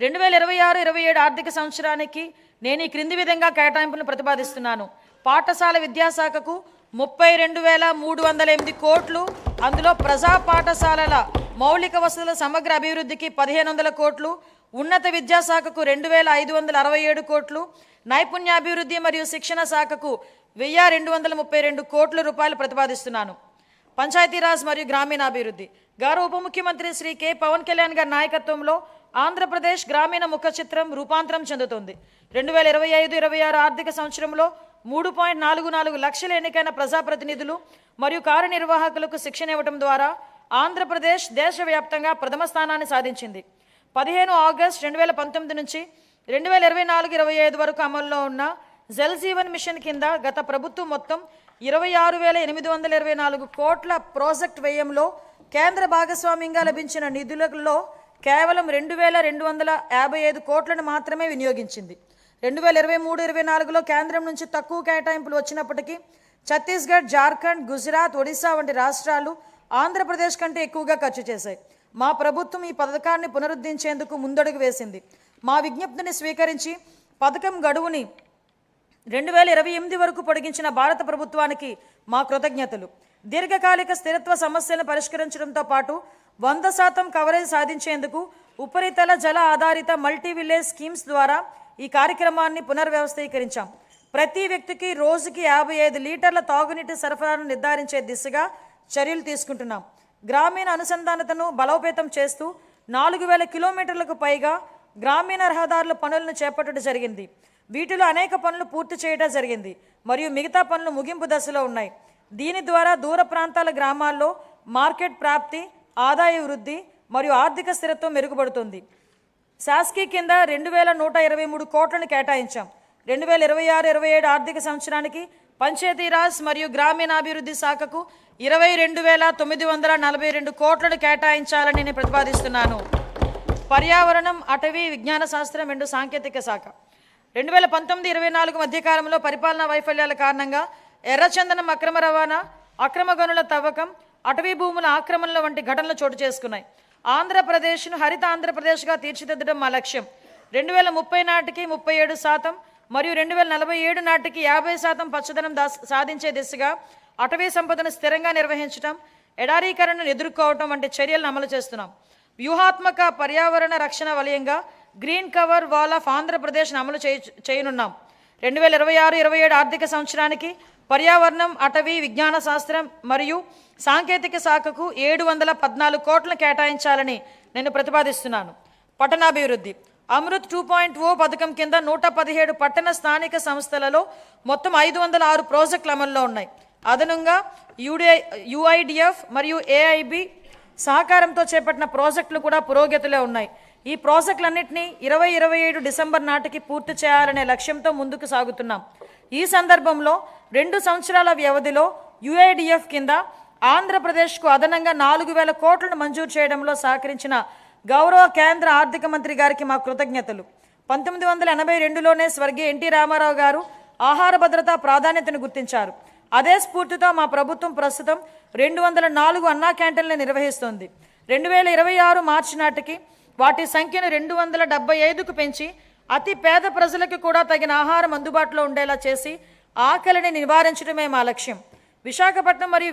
2026-27 ఆర్థిక సంవత్సరానికి నేను ఈ క్రింది విధంగా కేటాయింపులను ప్రతిపాదిస్తున్నాను. పాఠశాల విద్యాశాఖకు 32,308 కోట్లు, అందులో ప్రజా పాఠశాలల మౌలిక వసతుల సమగ్ర అభివృద్ధికి 1,500 కోట్లు, ఉన్నత విద్యాశాఖకు 2,567 కోట్లు, నైపుణ్యాభివృద్ధి మరియు శిక్షణ శాఖకు 1,232 కోట్ల రూపాయలు ప్రతిపాదిస్తున్నాను. పంచాయతీరాజ్ మరియు గ్రామీణాభివృద్ధి గౌరవ ఉప ముఖ్యమంత్రి శ్రీ కె పవన్ కళ్యాణ్ గారి నాయకత్వంలో ఆంధ్రప్రదేశ్ గ్రామీణ ముఖ చిత్రం రూపాంతరం చెందుతుంది. 2025-26 ఆర్థిక సంవత్సరంలో 3.44 లక్షల ఎన్నికైన ప్రజాప్రతినిధులు మరియు కార్యనిర్వాహకులకు శిక్షణ ఇవ్వడం ద్వారా ఆంధ్రప్రదేశ్ దేశవ్యాప్తంగా ప్రథమ స్థానాన్ని సాధించింది. 15 ఆగస్టు 2019 నుంచి 2024-25 వరకు అమల్లో ఉన్న జల్ జీవన్ మిషన్ కింద గత ప్రభుత్వం మొత్తం 26,824 కోట్ల ప్రాజెక్ట్ వ్యయంలో కేంద్ర భాగస్వామ్యంగా లభించిన నిధులలో కేవలం 2,255 కోట్లను మాత్రమే వినియోగించింది. 2023-24లో కేంద్రం నుంచి తక్కువ కేటాయింపులు వచ్చినప్పటికీ ఛత్తీస్గఢ్, జార్ఖండ్, గుజరాత్, ఒడిశా వంటి రాష్ట్రాలు ఆంధ్రప్రదేశ్ కంటే ఎక్కువగా ఖర్చు చేశాయి. మా ప్రభుత్వం ఈ పథకాన్ని పునరుద్ధరించేందుకు ముందడుగు వేసింది. మా విజ్ఞప్తిని స్వీకరించి పథకం గడువుని 2028 వరకు పొడిగించిన భారత ప్రభుత్వానికి మా కృతజ్ఞతలు. దీర్ఘకాలిక స్థిరత్వ సమస్యలను పరిష్కరించడంతో పాటు 100% కవరేజ్ సాధించేందుకు ఉపరితల జల ఆధారిత మల్టీ విలేజ్ స్కీమ్స్ ద్వారా ఈ కార్యక్రమాన్ని పునర్వ్యవస్థీకరించాం. ప్రతి వ్యక్తికి రోజుకి 55 లీటర్ల తాగునీటి సరఫరాను నిర్ధారించే దిశగా చర్యలు తీసుకుంటున్నాం. గ్రామీణ అనుసంధానతను బలోపేతం చేస్తూ 4,000 కిలోమీటర్లకు పైగా గ్రామీణ రహదారుల పనులను చేపట్టడం జరిగింది. వీటిలో అనేక పనులు పూర్తి చేయడం జరిగింది మరియు మిగతా పనులు ముగింపు దశలో ఉన్నాయి. దీని ద్వారా దూర ప్రాంతాల గ్రామాల్లో మార్కెట్ ప్రాప్తి, ఆదాయ వృద్ధి మరియు ఆర్థిక స్థిరత్వం మెరుగుపడుతుంది. శాస్కీ కింద 2,123 కోట్లను కేటాయించాం. 2026-27 ఆర్థిక సంవత్సరానికి పంచాయతీరాజ్ మరియు గ్రామీణాభివృద్ధి శాఖకు 22,942 కోట్లను కేటాయించాలని నేను ప్రతిపాదిస్తున్నాను. పర్యావరణం, అటవీ, విజ్ఞాన శాస్త్రం మరియు సాంకేతిక శాఖ 2019-24 మధ్యకాలంలో పరిపాలనా వైఫల్యాల కారణంగా ఎర్రచందనం అక్రమ రవాణా, అక్రమ గనుల తవ్వకం, అటవీ భూముల ఆక్రమణల వంటి ఘటనలు చోటు చేసుకున్నాయి. ఆంధ్రప్రదేశ్ను హరిత ఆంధ్రప్రదేశ్గా తీర్చిదిద్దడం మా లక్ష్యం. 2030 నాటికి 37% మరియు 2047 నాటికి 50% పచ్చదనం సాధించే దిశగా అటవీ సంపదను స్థిరంగా నిర్వహించడం, ఎడారీకరణను ఎదుర్కోవడం వంటి చర్యలను అమలు చేస్తున్నాం. వ్యూహాత్మక పర్యావరణ రక్షణ వలయంగా గ్రీన్ కవర్ వాల్ ఆఫ్ ఆంధ్రప్రదేశ్ను అమలు చేయనున్నాం. 2026-27 ఆర్థిక సంవత్సరానికి పర్యావరణం, అటవీ, విజ్ఞాన శాస్త్రం మరియు సాంకేతిక శాఖకు 714 కోట్లను కేటాయించాలని నేను ప్రతిపాదిస్తున్నాను. పట్టణాభివృద్ధి అమృత్ 2.0 పథకం కింద 117 పట్టణ స్థానిక సంస్థలలో మొత్తం 506 ప్రాజెక్టులు అమల్లో ఉన్నాయి. అదనంగా UIDF మరియు AIB సహకారంతో చేపట్టిన ప్రాజెక్టులు కూడా పురోగతిలో ఉన్నాయి. ఈ ప్రాజెక్టులన్నింటినీ 2027 డిసెంబర్ నాటికి పూర్తి చేయాలనే లక్ష్యంతో ముందుకు సాగుతున్నాం. ఈ సందర్భంలో 2 సంవత్సరాల వ్యవధిలో UIDF కింద ఆంధ్రప్రదేశ్కు అదనంగా 4,000 కోట్లను మంజూరు చేయడంలో సహకరించిన గౌరవ కేంద్ర ఆర్థిక మంత్రి గారికి మా కృతజ్ఞతలు. 1982లోనే స్వర్గీయ ఎన్టీ రామారావు గారు ఆహార భద్రత ప్రాధాన్యతను గుర్తించారు. అదే స్ఫూర్తితో మా ప్రభుత్వం ప్రస్తుతం 204 అన్నా క్యాంటీన్లు నిర్వహిస్తోంది. 2026 మార్చి నాటికి వాటి సంఖ్యను 275కు పెంచి అతి పేద ప్రజలకు కూడా తగిన ఆహారం అందుబాటులో ఉండేలా చేసి ఆకలిని నివారించడమే మా లక్ష్యం. విశాఖపట్నం మరియు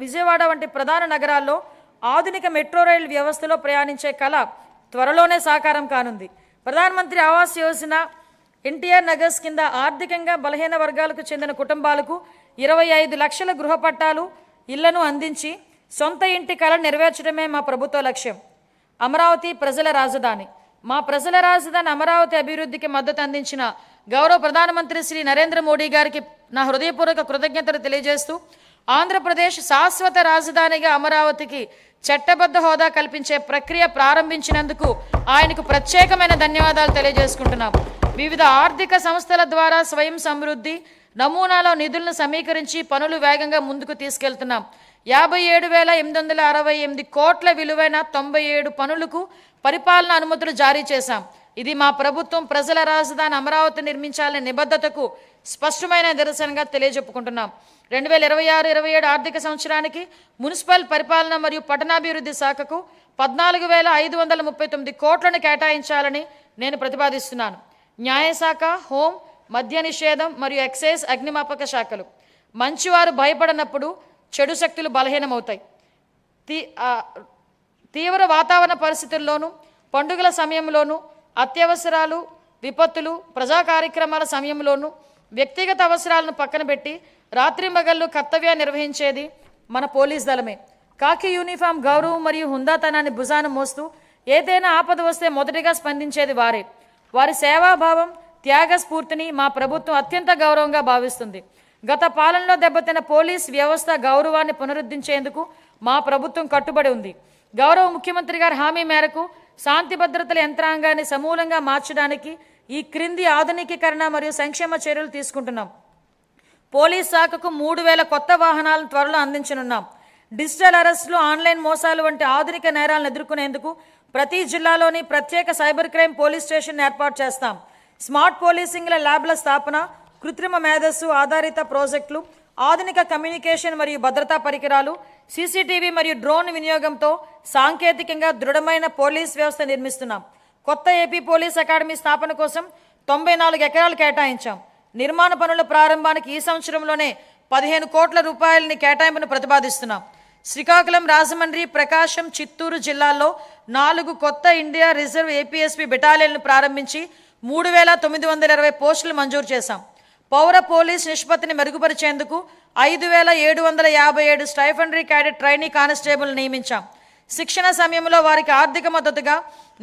విజయవాడ వంటి ప్రధాన నగరాల్లో ఆధునిక మెట్రో రైలు వ్యవస్థలో ప్రయాణించే కళ త్వరలోనే సాకారం కానుంది. ప్రధానమంత్రి ఆవాస్ యోజన, ఎన్టీఆర్ నగర్స్ కింద ఆర్థికంగా బలహీన వర్గాలకు చెందిన కుటుంబాలకు 25 లక్షల గృహ పట్టాలు, ఇళ్లను అందించి సొంత ఇంటి కళ నెరవేర్చడమే మా ప్రభుత్వ లక్ష్యం. అమరావతి ప్రజల రాజధాని. మా ప్రజల రాజధాని అమరావతి అభివృద్ధికి మద్దతు అందించిన గౌరవ ప్రధానమంత్రి శ్రీ నరేంద్ర మోడీ గారికి నా హృదయపూర్వక కృతజ్ఞతలు తెలియజేస్తూ ఆంధ్రప్రదేశ్ శాశ్వత రాజధానిగా అమరావతికి చట్టబద్ధ హోదా కల్పించే ప్రక్రియ ప్రారంభించినందుకు ఆయనకు ప్రత్యేకమైన ధన్యవాదాలు తెలియజేసుకుంటున్నాం. వివిధ ఆర్థిక సంస్థల ద్వారా స్వయం సమృద్ధి నమూనాలో నిధులను సమీకరించి పనులు వేగంగా ముందుకు తీసుకెళ్తున్నాం. 57,868 కోట్ల విలువైన 97 పనులకు పరిపాలన అనుమతులు జారీ చేశాం. ఇది మా ప్రభుత్వం ప్రజల రాజధాని అమరావతి నిర్మించాలనే నిబద్ధతకు స్పష్టమైన నిదర్శనంగా తెలియజెప్పుకుంటున్నాం. 2026-27 ఆర్థిక సంవత్సరానికి మున్సిపల్ పరిపాలన మరియు పట్టణాభివృద్ధి శాఖకు 14,539 కోట్లను కేటాయించాలని నేను ప్రతిపాదిస్తున్నాను. న్యాయశాఖ, హోం, మద్య నిషేధం మరియు ఎక్సైజ్, అగ్నిమాపక శాఖలు. మంచివారు భయపడనప్పుడు చెడు శక్తులు బలహీనమవుతాయి. తీవ్ర వాతావరణ పరిస్థితుల్లోనూ, పండుగల సమయంలోనూ, అత్యవసరాలు, విపత్తులు, ప్రజా కార్యక్రమాల సమయంలోనూ వ్యక్తిగత అవసరాలను పక్కన పెట్టి రాత్రింబగళ్ళు కర్తవ్యాన్ని నిర్వహించేది మన పోలీస్ దళమే. కాకి యూనిఫామ్ గౌరవం మరియు హుందాతనాన్ని భుజాన మోస్తూ ఏదైనా ఆపద వస్తే మొదటిగా స్పందించేది వారే. వారి సేవాభావం, త్యాగ స్ఫూర్తిని మా ప్రభుత్వం అత్యంత గౌరవంగా భావిస్తుంది. గత పాలనలో దెబ్బతిన్న పోలీస్ వ్యవస్థ గౌరవాన్ని పునరుద్ధరించేందుకు మా ప్రభుత్వం కట్టుబడి ఉంది. గౌరవ ముఖ్యమంత్రి గారి హామీ మేరకు శాంతి భద్రతల యంత్రాంగాన్ని సమూలంగా మార్చడానికి ఈ క్రింది ఆధునికీకరణ మరియు సంక్షేమ చర్యలు తీసుకుంటున్నాం. పోలీస్ శాఖకు 3,000 కొత్త వాహనాలను త్వరలో అందించనున్నాం. డిజిటల్ అరెస్టులు, ఆన్లైన్ మోసాలు వంటి ఆధునిక నేరాలను ఎదుర్కొనేందుకు ప్రతి జిల్లాలోని ప్రత్యేక సైబర్ క్రైమ్ పోలీస్ స్టేషన్ ఏర్పాటు చేస్తాం. స్మార్ట్ పోలీసింగ్ల ల్యాబ్ల స్థాపన, కృత్రిమ మేధస్సు ఆధారిత ప్రాజెక్టులు, ఆధునిక కమ్యూనికేషన్ మరియు భద్రతా పరికరాలు, సీసీటీవీ మరియు డ్రోన్ వినియోగంతో సాంకేతికంగా దృఢమైన పోలీస్ వ్యవస్థ నిర్మిస్తున్నాం. కొత్త ఏపీ పోలీస్ అకాడమీ స్థాపన కోసం 94 ఎకరాలు కేటాయించాం. నిర్మాణ పనుల ప్రారంభానికి ఈ సంవత్సరంలోనే 15 కోట్ల రూపాయలని కేటాయింపును ప్రతిపాదిస్తున్నాం. శ్రీకాకుళం, రాజమండ్రి, ప్రకాశం, చిత్తూరు జిల్లాల్లో 4 కొత్త ఇండియా రిజర్వ్ ఏపీఎస్పీ బెటాలియన్లు ప్రారంభించి 3,920 పోస్టులు మంజూరు చేశాం. పౌర పోలీస్ నిష్పత్తిని మెరుగుపరిచేందుకు 5,757 స్టైఫండరీ క్యాడెట్ ట్రైనీ కానిస్టేబుల్ నియమించాం. శిక్షణ సమయంలో వారికి ఆర్థిక మద్దతుగా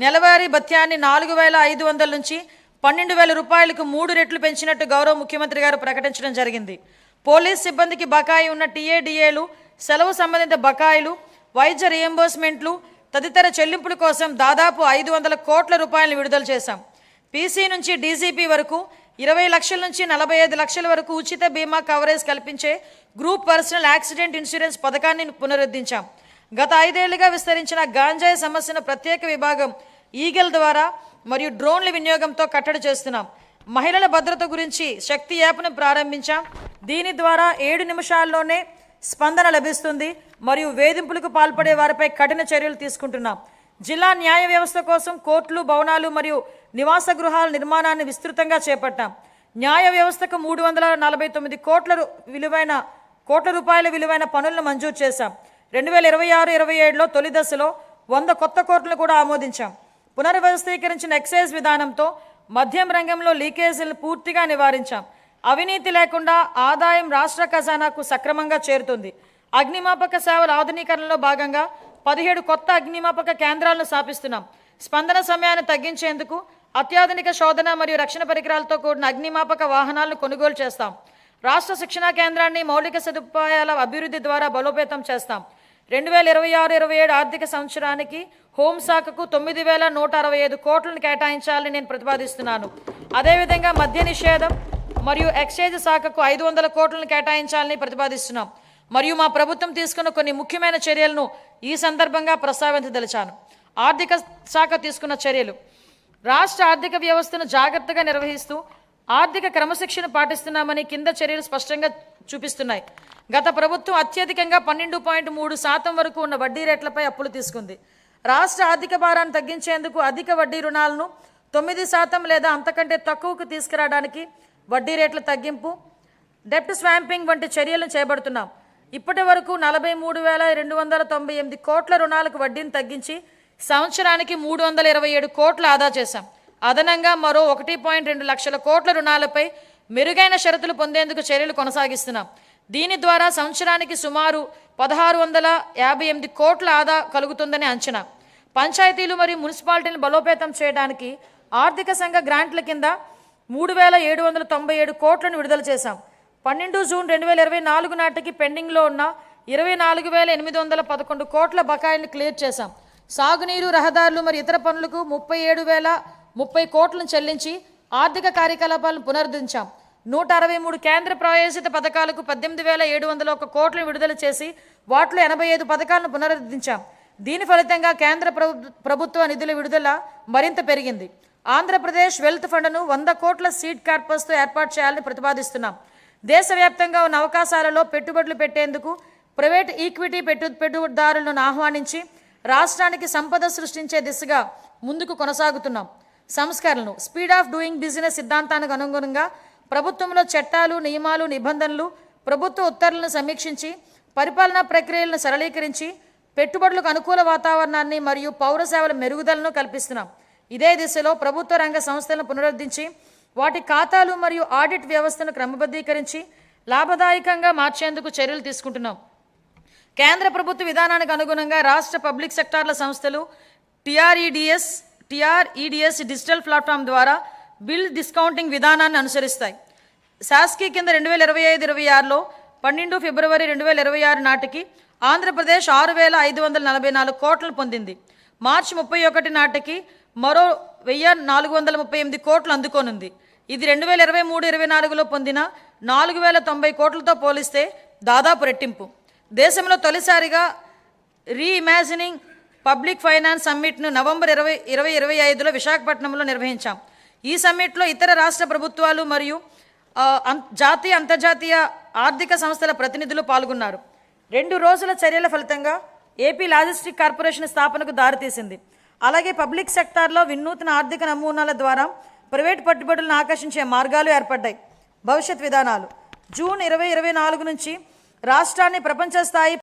నెలవారీ భత్యాన్ని 4,500 నుంచి 12,000 రూపాయలకు 3 రెట్లు పెంచినట్టు గౌరవ ముఖ్యమంత్రి గారు ప్రకటించడం జరిగింది. పోలీస్ సిబ్బందికి బకాయి ఉన్న టీఏడీఏలు, సెలవు సంబంధిత బకాయిలు, వైద్య రియంబర్స్మెంట్లు తదితర చెల్లింపుల కోసం దాదాపు 500 కోట్ల రూపాయలను విడుదల చేశాం. పీసీ నుంచి డీజీపీ వరకు 20 లక్షల నుంచి 45 లక్షల వరకు ఉచిత బీమా కవరేజ్ కల్పించే గ్రూప్ పర్సనల్ యాక్సిడెంట్ ఇన్సూరెన్స్ పథకాన్ని పునరుద్ధరించాం. గత 5 ఏళ్లుగా విస్తరించిన గాంజాయి సమస్యను ప్రత్యేక విభాగం ఈగల్ ద్వారా మరియు డ్రోన్ల వినియోగంతో కట్టడి చేస్తున్నాం. మహిళల భద్రత గురించి శక్తి యాప్ను ప్రారంభించాం. దీని ద్వారా 7 నిమిషాల్లోనే స్పందన లభిస్తుంది మరియు వేధింపులకు పాల్పడే వారిపై కఠిన చర్యలు తీసుకుంటున్నాం. జిల్లా న్యాయ వ్యవస్థ కోసం కోర్టులు, భవనాలు మరియు నివాస గృహాల నిర్మాణాన్ని విస్తృతంగా చేపట్టాం. న్యాయ వ్యవస్థకు 349 కోట్ల రూపాయల విలువైన పనులను మంజూరు చేశాం. 2026-27లో తొలి దశలో 100 కొత్త కోర్టులను కూడా ఆమోదించాం. పునర్వ్యవస్థీకరించిన ఎక్సైజ్ విధానంతో మద్యం రంగంలో లీకేజీలను పూర్తిగా నివారించాం. అవినీతి లేకుండా ఆదాయం రాష్ట్ర ఖజానాకు సక్రమంగా చేరుతుంది. అగ్నిమాపక సేవల ఆధునీకరణలో భాగంగా 17 కొత్త అగ్నిమాపక కేంద్రాలను స్థాపిస్తున్నాం. స్పందన సమయాన్ని తగ్గించేందుకు అత్యాధునిక శోధన మరియు రక్షణ పరికరాలతో కూడిన అగ్నిమాపక వాహనాలను కొనుగోలు చేస్తాం. రాష్ట్ర శిక్షణా కేంద్రాన్ని మౌలిక సదుపాయాల అభివృద్ధి ద్వారా బలోపేతం చేస్తాం. 2026-27 ఆర్థిక సంవత్సరానికి హోంశాఖకు 9,165 కోట్లను కేటాయించాలని నేను ప్రతిపాదిస్తున్నాను. అదేవిధంగా మద్య నిషేధం మరియు ఎక్సైజ్ శాఖకు 500 కోట్లను కేటాయించాలని ప్రతిపాదిస్తున్నాం. మరియు మా ప్రభుత్వం తీసుకున్న కొన్ని ముఖ్యమైన చర్యలను ఈ సందర్భంగా ప్రస్తావించదలిచాను. ఆర్థిక శాఖ తీసుకున్న చర్యలు: రాష్ట్ర ఆర్థిక వ్యవస్థను జాగ్రత్తగా నిర్వహిస్తూ ఆర్థిక క్రమశిక్షణ పాటిస్తున్నామని కింద చర్యలు స్పష్టంగా చూపిస్తున్నాయి. గత ప్రభుత్వం అత్యధికంగా 12.3% వరకు ఉన్న వడ్డీ రేట్లపై అప్పులు తీసుకుంది. రాష్ట్ర ఆర్థిక భారాన్ని తగ్గించేందుకు అధిక వడ్డీ రుణాలను 9% లేదా అంతకంటే తక్కువకు తీసుకురావడానికి వడ్డీ రేట్ల తగ్గింపు, డెప్ట్ స్వాంపింగ్ వంటి చర్యలను చేపడుతున్నాం. ఇప్పటి వరకు 43,298 కోట్ల రుణాలకు వడ్డీని తగ్గించి సంవత్సరానికి 327 కోట్లు ఆదా చేశాం. అదనంగా మరో 1.2 లక్షల కోట్ల రుణాలపై మెరుగైన షరతులు పొందేందుకు చర్యలు కొనసాగిస్తున్నాం. దీని ద్వారా సంవత్సరానికి సుమారు 1,658 కోట్ల ఆదా కలుగుతుందని అంచనా. పంచాయతీలు మరియు మున్సిపాలిటీలను బలోపేతం చేయడానికి ఆర్థిక సంఘ గ్రాంట్ల కింద 3,797 కోట్లను విడుదల చేశాం. 12 జూన్ 2024 నాటికి పెండింగ్లో ఉన్న 24,811 కోట్ల బకాయిల్ని క్లియర్ చేశాం. సాగునీరు, రహదారులు మరియు ఇతర పనులకు 37,030 కోట్లను చెల్లించి ఆర్థిక కార్యకలాపాలను పునరుద్ధరించాం. 163 కేంద్ర ప్రాయోజిత పథకాలకు 18,701 కోట్లను విడుదల చేసి వాటిలో 85 పథకాలను పునరుద్ధరించాం. దీని ఫలితంగా కేంద్ర ప్రభుత్వ నిధుల విడుదల మరింత పెరిగింది. ఆంధ్రప్రదేశ్ వెల్త్ ఫండ్ను 100 కోట్ల సీడ్ కార్పస్తో ఏర్పాటు చేయాలని ప్రతిపాదిస్తున్నాం. దేశవ్యాప్తంగా ఉన్న అవకాశాలలో పెట్టుబడులు పెట్టేందుకు ప్రైవేట్ ఈక్విటీ పెట్టుబడిదారులను ఆహ్వానించి రాష్ట్రానికి సంపద సృష్టించే దిశగా ముందుకు కొనసాగుతున్నాం. సంస్కరణలు స్పీడ్ ఆఫ్ డూయింగ్ బిజినెస్ సిద్ధాంతానికి అనుగుణంగా ప్రభుత్వంలో చట్టాలు, నియమాలు, నిబంధనలు, ప్రభుత్వ ఉత్తర్వులను సమీక్షించి పరిపాలనా ప్రక్రియలను సరళీకరించి పెట్టుబడులకు అనుకూల వాతావరణాన్ని మరియు పౌర సేవల మెరుగుదలను కల్పిస్తున్నాం. ఇదే దిశలో ప్రభుత్వ రంగ సంస్థలను పునరుద్ధరించి వాటి ఖాతాలు మరియు ఆడిట్ వ్యవస్థను క్రమబద్ధీకరించి లాభదాయకంగా మార్చేందుకు చర్యలు తీసుకుంటున్నాం. కేంద్ర ప్రభుత్వ విధానానికి అనుగుణంగా రాష్ట్ర పబ్లిక్ సెక్టార్ల సంస్థలు టీఆర్ఈడిఎస్ డిజిటల్ ప్లాట్ఫామ్ ద్వారా బిల్ డిస్కౌంటింగ్ విధానాన్ని అనుసరిస్తాయి. శాస్కీ కింద 2025-26లో 12 ఫిబ్రవరి 2026 నాటికి ఆంధ్రప్రదేశ్ 6,544 కోట్లను పొందింది. మార్చి 31 నాటికి మరో 1,438 కోట్లు అందుకోనుంది. ఇది 2023-24లో పొందిన 4,090 కోట్లతో పోలిస్తే దాదాపు రెట్టింపు. దేశంలో తొలిసారిగా రీఇమాజినింగ్ పబ్లిక్ ఫైనాన్స్ సమ్మిట్ను నవంబర్ 2025లో విశాఖపట్నంలో నిర్వహించాం. ఈ సమ్మిట్లో ఇతర రాష్ట్ర ప్రభుత్వాలు మరియు జాతీయ అంతర్జాతీయ ఆర్థిక సంస్థల ప్రతినిధులు పాల్గొన్నారు. 2 రోజుల చర్యల ఫలితంగా ఏపీ లాజిస్టిక్ కార్పొరేషన్ స్థాపనకు దారితీసింది. అలాగే పబ్లిక్ సెక్టార్లో వినూత్న ఆర్థిక నమూనాల ద్వారా ప్రైవేట్ పెట్టుబడులను ఆకర్షించే మార్గాలు ఏర్పడ్డాయి. భవిష్యత్ విధానాలు జూన్ 2024 నుంచి రాష్ట్రాన్ని ప్రపంచ స్థాయి